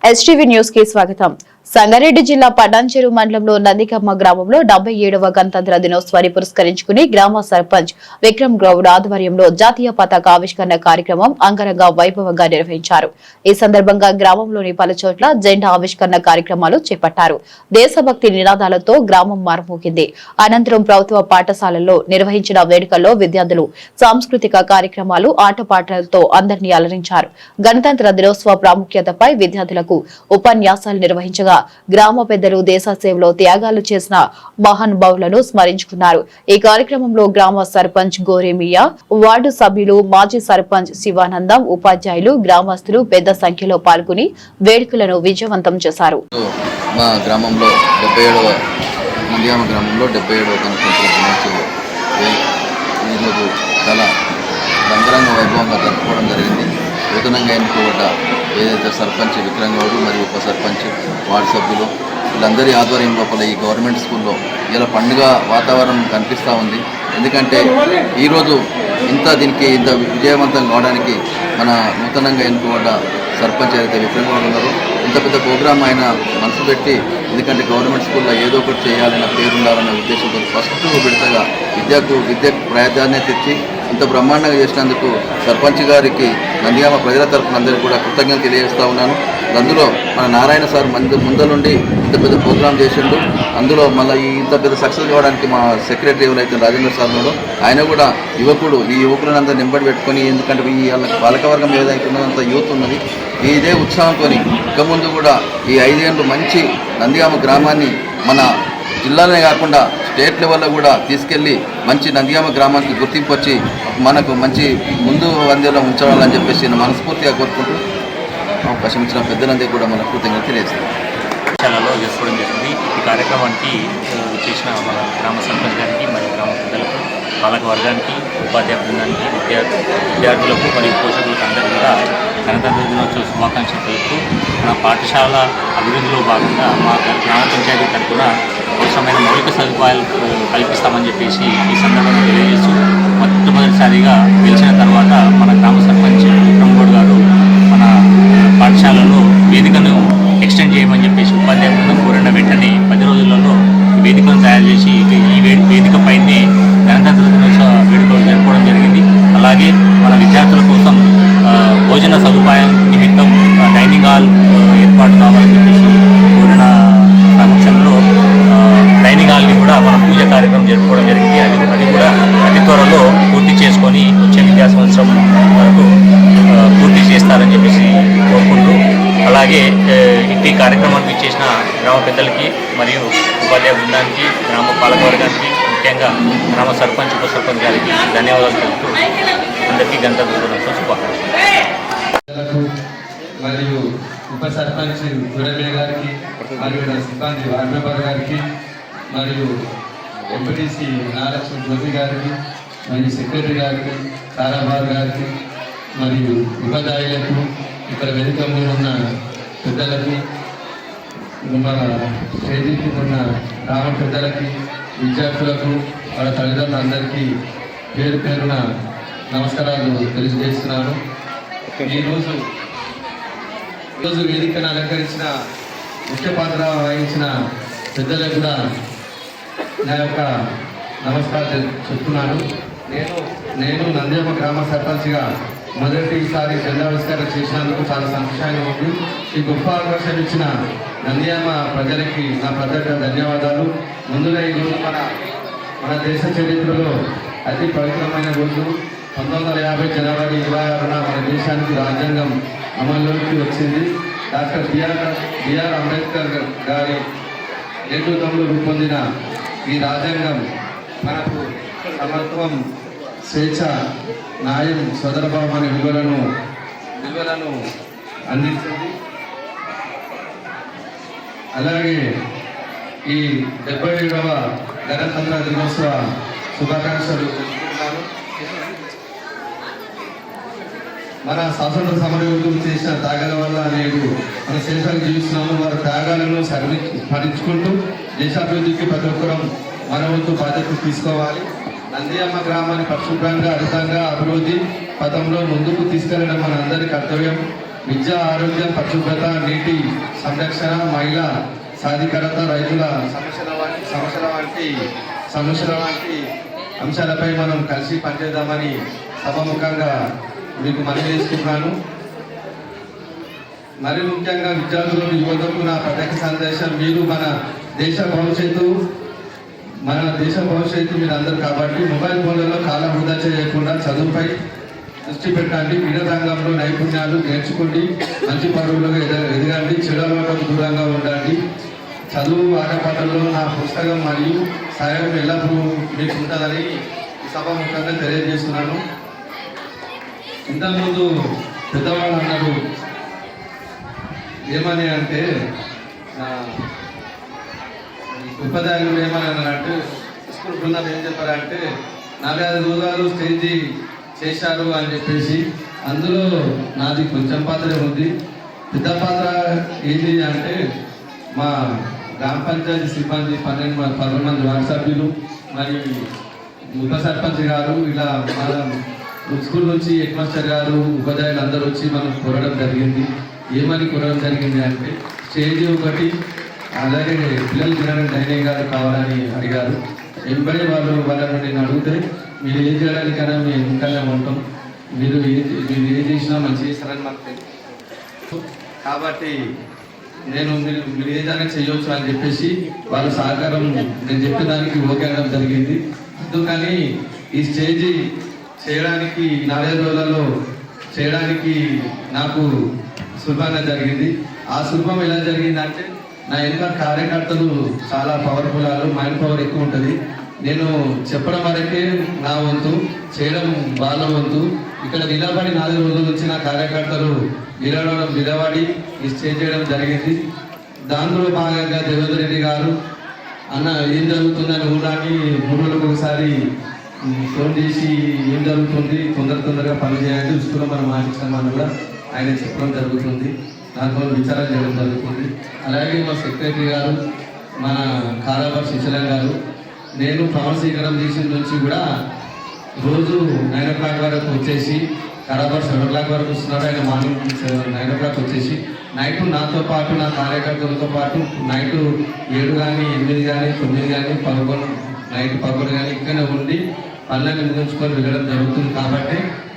STV news కి స్వాగతం. సంగారెడ్డి జిల్లా పటాన్చెరు మండలంలో నందికమ్మ గ్రామంలో 77వ గణతంత్ర దినోత్సవాన్ని పురస్కరించుకుని గ్రామ సర్పంచ్ విక్రమ్ గౌడ్ ఆధ్వర్యంలో జాతీయ పతాక ఆవిష్కరణ కార్యక్రమం అంగరంగ వైభవంగా నిర్వహించారు. ఈ సందర్భంగా గ్రామంలోని పలుచోట్ల జెండా ఆవిష్కరణ కార్యక్రమాలు చేపట్టారు. దేశభక్తి నినాదాలతో గ్రామం మారుమోగింది. అనంతరం ప్రభుత్వ పాఠశాలల్లో నిర్వహించిన వేడుకల్లో విద్యార్థులు సాంస్కృతిక కార్యక్రమాలు ఆటపాటలతో అందరినీ అలరించారు. గణతంత్ర దినోత్సవ ప్రాముఖ్యతపై విద్యార్థులకు ఉపన్యాసాలు నిర్వహించగా గ్రామ పెద్దలు దేశ సేవలో త్యాగాలు చేసిన మహానుభావులను స్మరించుకున్నారు. ఈ కార్యక్రమంలో గ్రామ సర్పంచ్ గోరేమియా, వార్డు సభ్యులు, మాజీ సర్పంచ్ శివానందం, ఉపాధ్యాయులు, గ్రామస్తులు పెద్ద సంఖ్యలో పాల్గొని వేడుకలను విజయవంతం చేశారు. మా గ్రామంలో 77వ నందిగామ గ్రామంలో 77వ గణతంత్ర దినోత్సవం ఈరోజు చాలా రంగరంగ వైభవంగా జరుపుకోవడం జరిగింది. నూతనంగా ఎన్నుకోబడ్డ ఏదైతే సర్పంచ్ విక్రమ్ గౌడ్ మరియు ఉప సర్పంచ్, వార్డు సభ్యులు వీళ్ళందరి ఆధ్వర్యం లోపల ఈ గవర్నమెంట్ స్కూల్లో ఇలా పండుగ వాతావరణం కనిపిస్తూ ఉంది. ఎందుకంటే ఈరోజు దీనికి ఇంత విజయవంతం కావడానికి మన నూతనంగా ఎన్నుకోబడ్డ సర్పంచ్ ఏదైతే విక్రమ్ గౌడ్ ఉన్నారో ఇంత పెద్ద ప్రోగ్రాం ఆయన మనసు పెట్టి, ఎందుకంటే గవర్నమెంట్ స్కూల్లో ఏదో ఒకటి చేయాలన్న పేరు ఉండాలన్న ఉద్దేశంతో ఫస్ట్ విడతగా విద్యకు ప్రాధాన్యత ఇచ్చి ఇంత బ్రహ్మాండంగా చేసినందుకు సర్పంచ్ గారికి నందిగామ ప్రజల తరఫున అందరికీ కూడా కృతజ్ఞతలు తెలియజేస్తూ ఉన్నాను. అందులో మన నారాయణ సార్ ముందలుండి ఇంత పెద్ద ప్రోగ్రాం చేసిండు. అందులో మళ్ళీ ఇంత పెద్ద సక్సెస్ కావడానికి మా సెక్రటరీ ఎవరైతే రాజేంద్ర సార్ ఉన్నాడో ఆయన కూడా యువకుడు, ఈ యువకులను అందరూ నింబడి పెట్టుకొని, ఎందుకంటే ఈ బాలకవర్గం ఏదైతే ఉన్నదంత యూత్ ఉన్నది, ఇదే ఉత్సాహంతో ఇక ముందు కూడా ఈ 5 ఏళ్ళు మంచి నందిగామ గ్రామాన్ని మన జిల్లాలోనే కాకుండా స్టేట్ లెవెల్లో కూడా తీసుకెళ్ళి మంచి నందిగామ గ్రామానికి గుర్తింపు వచ్చి మనకు మంచి ముందు వందేలో ఉంచాలని చెప్పేసి మనస్ఫూర్తిగా కోరుకుంటూ అవకాశం ఇచ్చిన పెద్దలందరికీ కూడా మన కృతజ్ఞతలు తెలియజేస్తాం. పాఠశాలలో చేసుకోవడం జరిగింది. ఈ కార్యక్రమానికి చేసిన మన గ్రామ సర్పంచ్ గారికి మరియు గ్రామ పెద్దలకు, పాలక వర్గానికి, ఉపాధ్యాయ బృందానికి, విద్యార్థులకు మరియు పోషకులకు అందరికీ కూడా గణతంత్ర దినోత్సవ శుభాకాంక్షలు తెలుపుతూ మన పాఠశాల అభివృద్ధిలో భాగంగా మా గ్రామ పంచాయతీ తరఫున అవసరమైన మౌలిక సదుపాయాలు కల్పిస్తామని చెప్పేసి ఈ సందర్భంగా తెలియజేస్తూ, మొట్టమొదటిసారిగా గెలిచిన తర్వాత మన గ్రామ సర్పంచ్ విక్రమ్ గౌడ్ గారు మన పాఠశాలలో వేదికను ఎక్స్టెండ్ చేయమని చెప్పేసి ఉపాధ్యాయ బృందం కోరిన వెంటనే 10 రోజులలో ఈ వేదికను తయారు చేసి ఈ వేదిక పైనే గణతంత్ర దినోత్సవ వేడుకలు జరుపుకోవడం జరిగింది. అలాగే మన విద్యార్థుల కోసం భోజన సదుపాయం నిమిత్తం డైనింగ్ హాల్ ఏర్పాటు కావాలని చెప్పేసి కోరిన సమక్షంలో డైనింగ్ హాల్ని కూడా మన పూజ కార్యక్రమం జరుపుకోవడం జరిగింది. అది కూడా అతి త్వరలో పూర్తి చేసుకొని వచ్చే విద్యా సంవత్సరం వరకు పూర్తి చేస్తారని చెప్పేసి కోరుకుంటూ, అలాగే ఇంటి కార్యక్రమానికి చేసిన గ్రామ పెద్దలకి మరియు ఉపాధ్యాయ బృందానికి, గ్రామ పాలకవర్గానికి, ముఖ్యంగా గ్రామ సర్పంచ్, ఉప సర్పంచ్ గారికి ధన్యవాదాలు తెలుపుతూ అందరికీ గణతంత్ర దినోత్సవ శుభాకాంక్షలు. మరియు ఉప సర్పంచ్ గురవే గారికి మరియు నా సిబ్బంది వార్డు మెంబర్ గారికి మరియు ఎంపీటీసీ నారాయణ జ్యోతి గారికి మరియు సెక్రటరీ గారికి, తారాబాద్ గారికి మరియు ఉపాధ్యాయులకు, ఇక్కడ వేదిక మీద ఉన్న పెద్దలకి, మన స్టేజీకి ఉన్న గ్రామ పెద్దలకి, విద్యార్థులకు, వాళ్ళ తల్లిదండ్రులందరికీ పేరు పేరున నమస్కారాలు తెలియజేస్తున్నాను. ఈరోజు వేదికను అలంకరించిన, ముఖ్య పాత్ర వహించిన పెద్దలకు కూడా నా యొక్క నమస్కారాలు చెప్తున్నాను. నేను నందిగామ గ్రామ సర్పంచ్గా మొదటిసారి జెండావిష్కరణ చేసినందుకు చాలా సంతోషంగా ఉంది. ఈ గొప్ప అవకాశం ఇచ్చిన నందిగామ ప్రజలకి నా ప్రత్యేక ధన్యవాదాలు. ముందుగా ఈరోజు మన దేశ చరిత్రలో అతి పవిత్రమైన రోజు 1950 జనవరి 26న మన దేశానికి రాజ్యాంగం అమల్లోకి వచ్చింది. డాక్టర్ బిఆర్ అంబేద్కర్ గారి నేతృత్వంలో రూపొందిన ఈ రాజ్యాంగం మనకు సమత్వం, స్వేచ్ఛ, న్యాయం, సోదరభావం అనే విలువలను అందించింది. అలాగే ఈ 77వ గణతంత్ర దినోత్సవ శుభాకాంక్షలు తెలుపుతున్నాను. మన స్వాతంత్ర సమరయోధులు చేసిన త్యాగాల వల్ల నేడు మన దేశాన్ని జీవిస్తున్నాము. వారి త్యాగాలను స్మరించుకుంటూ దేశాభివృద్ధికి ప్రతి ఒక్కరం మన వంతు బాధ్యత తీసుకోవాలి. నందిగామ గ్రామాన్ని పరిశుభ్రంగా, హరితంగా, అభివృద్ధి పథంలో ముందుకు తీసుకెళ్లడం మన అందరి కర్తవ్యం. విద్య, ఆరోగ్యం, పరిశుభ్రత, నీటి సంరక్షణ, మహిళా సాధికారత, రైతుల సమస్యల వంటి అంశాలపై మనం కలిసి పనిచేద్దామని సభాముఖంగా మీకు మనవి చేసుకుంటున్నాను. మరి ముఖ్యంగా విద్యార్థులకు, యువతకు నా ప్రత్యేక సందేశం, మీరు మన దేశ భవిష్యత్తు మీరు అందరూ కాబట్టి మొబైల్ ఫోన్లలో కాలం వృధా చేయకుండా చదువుపై దృష్టి పెట్టండి. క్రీడా రంగంలో నైపుణ్యాలు నేర్చుకోండి. మంచి పరువులుగా ఎదగండి. చెడు అలవాట్లకు దూరంగా ఉండండి. చదువు, ఆటపాటల్లో నా పుస్తకం మరియు సహాయం ఎల్లప్పుడూ మీకు ఉంటుందని ఈ సభాముఖంగా తెలియజేస్తున్నాను. ఇంతకుముందు పెద్దవాళ్ళు అన్నారు ఏమని అంటే, ఉపాధ్యాయులు ఏమని అన్నారంటే, స్కూల్ బృందాలు ఏం చెప్పారంటే 45 రోజులు స్టేజీ చేశారు అని చెప్పేసి. అందులో నాది కొంచెం పాత్ర ఉంది. పెద్ద పాత్ర ఏంటి అంటే, మా గ్రామ పంచాయతీ సిబ్బంది 11 మంది వార్డు సభ్యులు మరియు ఉప సర్పంచ్ గారు, ఇలా మన స్కూల్ నుంచి హెడ్ మాస్టర్ గారు, ఉపాధ్యాయులు అందరూ వచ్చి మనం కోరడం జరిగింది. ఏమని కోరడం జరిగింది అంటే, స్టేజ్ ఒకటి, అలాగే పిల్లలు తినడానికి డైనింగ్ గారు కావాలని అడిగారు. వెంబడి వాళ్ళని నేను అడిగితే, మీరు ఏం చేయడానికైనా మేము ఇంకానే ఉంటాం, మీరు ఏం చేసినా మంచి చేస్తారని మాకు తెలుసు కాబట్టి మీరు ఏదైనా చేయవచ్చు అని చెప్పేసి వాళ్ళ సహకారం నేను చెప్పేదానికి ఓకే అనడం జరిగింది. అందుకని ఈ స్టేజీ చేయడానికి 45 రోజులలో చేయడానికి నాకు సులభంగా జరిగింది. ఆ సులభం ఎలా జరిగిందంటే, నా వెనుక కార్యకర్తలు చాలా పవర్ఫుల్, మైండ్ పవర్ ఎక్కువ ఉంటుంది. నేను చెప్పడం వరకే నా వంతు, చేయడం వాళ్ళ వంతు. ఇక్కడ నిలబడి 4 రోజుల నుంచి నా కార్యకర్తలు నిలబడి ఈ స్టేజ్ చేయడం జరిగింది. దాంట్లో భాగంగా దేవేంద్ర రెడ్డి గారు అన్న ఏం జరుగుతుందని ఊరాన్ని 3 రోజులకు ఒకసారి ఫోన్ చేసి ఏం జరుగుతుంది, తొందరగా పని చేయండి, స్కూల్లో మనం మాటించామని కూడా ఆయన చెప్పడం జరుగుతుంది. దాంట్లో విచారణ చేయడం జరుగుతుంది. అలాగే మా సెక్రటరీ గారు, మన కారాబార్ శిశలం గారు, నేను పవన్ స్వీకారం చేసిన నుంచి కూడా రోజు 9 o'clock వరకు వచ్చేసి, కారాబార్ 7 o'clock వరకు వస్తున్నాడు. ఆయన మార్నింగ్ 9 o'clock వచ్చేసి నైట్ నాతో పాటు, నా కార్యకర్తలతో పాటు నైట్ 7 కానీ 8 కానీ 9 కానీ 11 నైట్ 11 కానీ ఇక్కడనే ఉండి పనులను ముగించుకొని వెళ్ళడం జరుగుతుంది. కాబట్టి